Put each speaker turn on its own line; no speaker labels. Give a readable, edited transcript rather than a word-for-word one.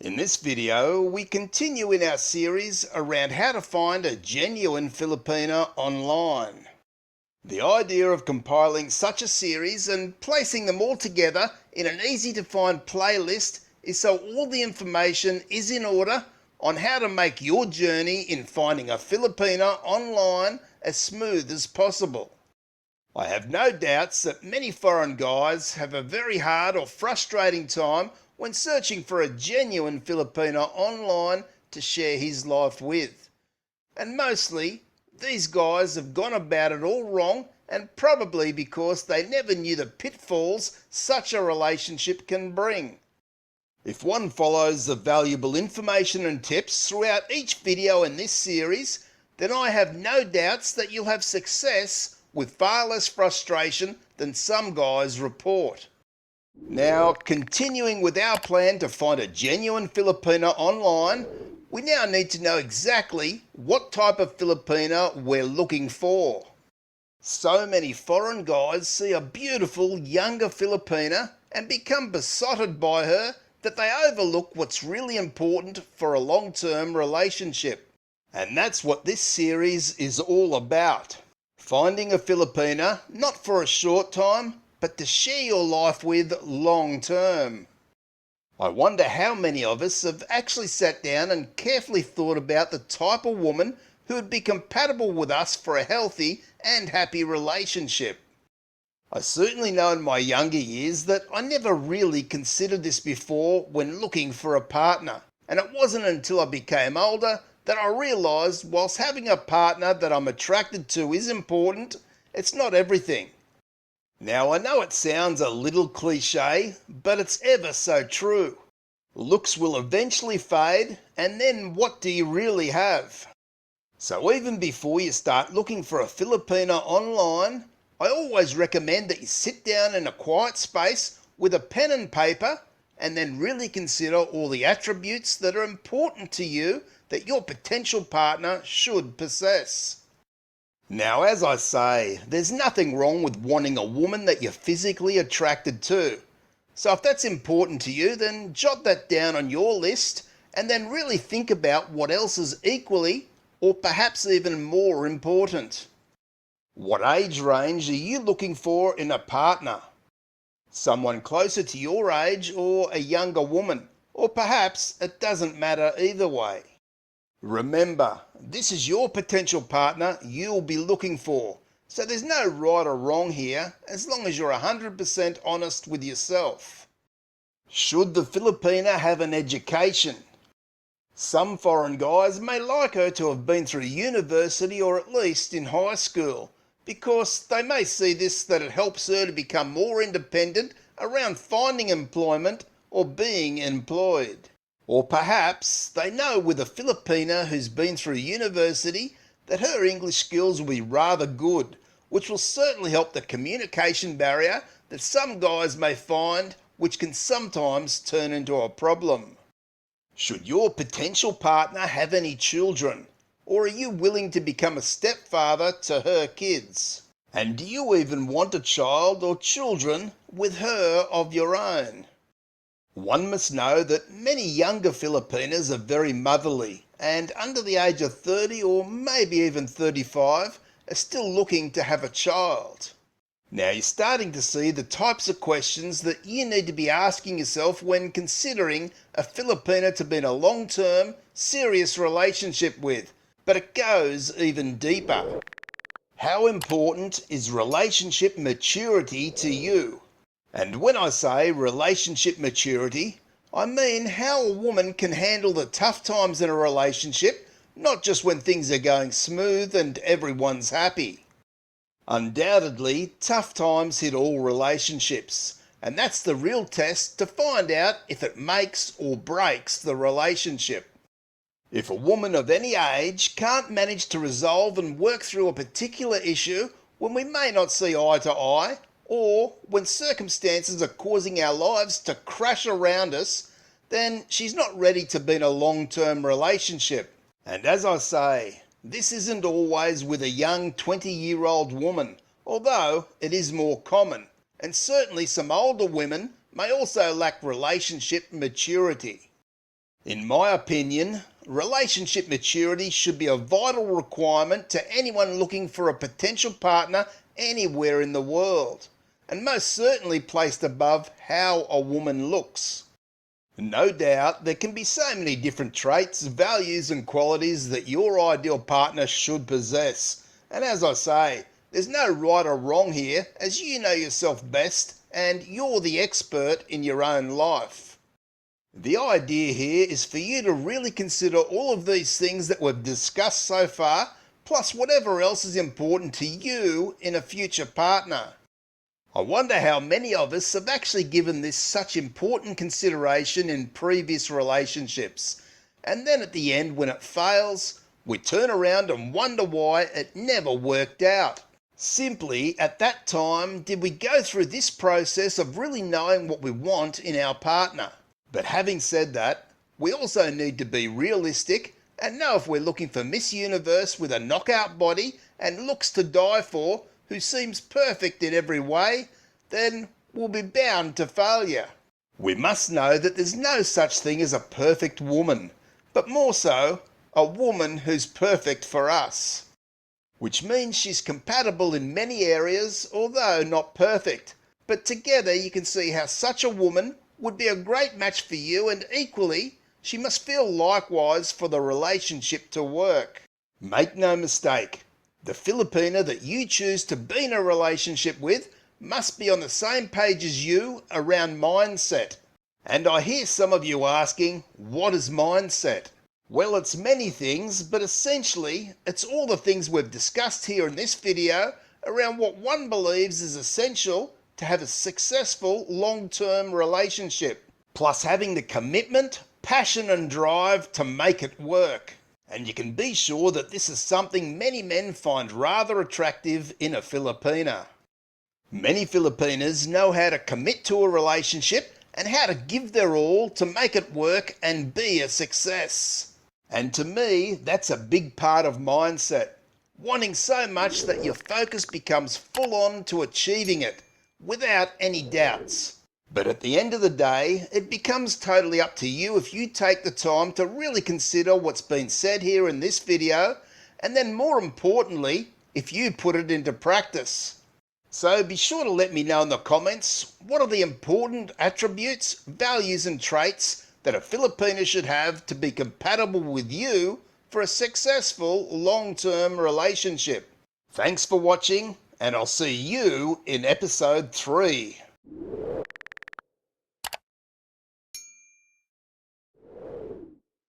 In this video, we continue in our series around how to find a genuine Filipina online. The idea of compiling such a series and placing them all together in an easy-to-find playlist is so all the information is in order on how to make your journey in finding a Filipina online as smooth as possible. I have no doubts that many foreign guys have a very hard or frustrating time when searching for a genuine Filipina online to share his life with. And mostly, these guys have gone about it all wrong, and probably because they never knew the pitfalls such a relationship can bring. If one follows the valuable information and tips throughout each video in this series, then I have no doubts that you'll have success with far less frustration than some guys report. Now, continuing with our plan to find a genuine Filipina online, we now need to know exactly what type of Filipina we're looking for. So many foreign guys see a beautiful younger Filipina and become besotted by her that they overlook what's really important for a long-term relationship. And that's what this series is all about. Finding a Filipina, not for a short time, but to share your life with long term. I wonder how many of us have actually sat down and carefully thought about the type of woman who would be compatible with us for a healthy and happy relationship. I certainly know in my younger years that I never really considered this before when looking for a partner, and it wasn't until I became older that I realised whilst having a partner that I'm attracted to is important, it's not everything. Now I know it sounds a little cliche, but it's ever so true. Looks will eventually fade, and then what do you really have? So even before you start looking for a Filipina online, I always recommend that you sit down in a quiet space with a pen and paper and then really consider all the attributes that are important to you that your potential partner should possess. Now, as I say, there's nothing wrong with wanting a woman that you're physically attracted to. So if that's important to you, then jot that down on your list and then really think about what else is equally or perhaps even more important. What age range are you looking for in a partner? Someone closer to your age or a younger woman? Or perhaps it doesn't matter either way. Remember, this is your potential partner you'll be looking for, so there's no right or wrong here as long as you're 100% honest with yourself. Should the Filipina have an education? Some foreign guys may like her to have been through university or at least in high school, because they may see this that it helps her to become more independent around finding employment or being employed. Or perhaps they know with a Filipina who's been through university that her English skills will be rather good, which will certainly help the communication barrier that some guys may find, which can sometimes turn into a problem. Should your potential partner have any children? Or are you willing to become a stepfather to her kids? And do you even want a child or children with her of your own? One must know that many younger Filipinas are very motherly and under the age of 30 or maybe even 35 are still looking to have a child. Now you're starting to see the types of questions that you need to be asking yourself when considering a Filipina to be in a long-term, serious relationship with, but it goes even deeper. How important is relationship maturity to you? And when I say relationship maturity, I mean how a woman can handle the tough times in a relationship, not just when things are going smooth and everyone's happy. Undoubtedly, tough times hit all relationships, and that's the real test to find out if it makes or breaks the relationship. If a woman of any age can't manage to resolve and work through a particular issue when we may not see eye to eye, or when circumstances are causing our lives to crash around us, then she's not ready to be in a long-term relationship. And as I say, this isn't always with a young 20-year-old woman, although it is more common, and certainly some older women may also lack relationship maturity. In my opinion, relationship maturity should be a vital requirement to anyone looking for a potential partner anywhere in the world, and most certainly placed above how a woman looks. No doubt there can be so many different traits, values and qualities that your ideal partner should possess, and as I say, there's no right or wrong here, as you know yourself best and you're the expert in your own life. The idea here is for you to really consider all of these things that we've discussed so far, plus whatever else is important to you in a future partner. I wonder how many of us have actually given this such important consideration in previous relationships, and then at the end when it fails, we turn around and wonder why it never worked out. Simply, at that time, did we go through this process of really knowing what we want in our partner? But having said that, we also need to be realistic and know if we're looking for Miss Universe with a knockout body and looks to die for, who seems perfect in every way, then we'll be bound to failure. We must know that there's no such thing as a perfect woman, but more so, a woman who's perfect for us. Which means she's compatible in many areas, although not perfect. But together you can see how such a woman would be a great match for you, and equally, she must feel likewise for the relationship to work. Make no mistake, the Filipina that you choose to be in a relationship with must be on the same page as you around mindset. And I hear some of you asking, what is mindset? Well, it's many things, but essentially, it's all the things we've discussed here in this video around what one believes is essential to have a successful long-term relationship, plus having the commitment, passion and drive to make it work. And you can be sure that this is something many men find rather attractive in a Filipina. Many Filipinas know how to commit to a relationship and how to give their all to make it work and be a success. And to me, that's a big part of mindset. Wanting so much that your focus becomes full on to achieving it, without any doubts. But at the end of the day, it becomes totally up to you if you take the time to really consider what's been said here in this video, and then more importantly, if you put it into practice. So be sure to let me know in the comments, what are the important attributes, values and traits that a Filipina should have to be compatible with you for a successful long-term relationship. Thanks for watching, and I'll see you in episode 3.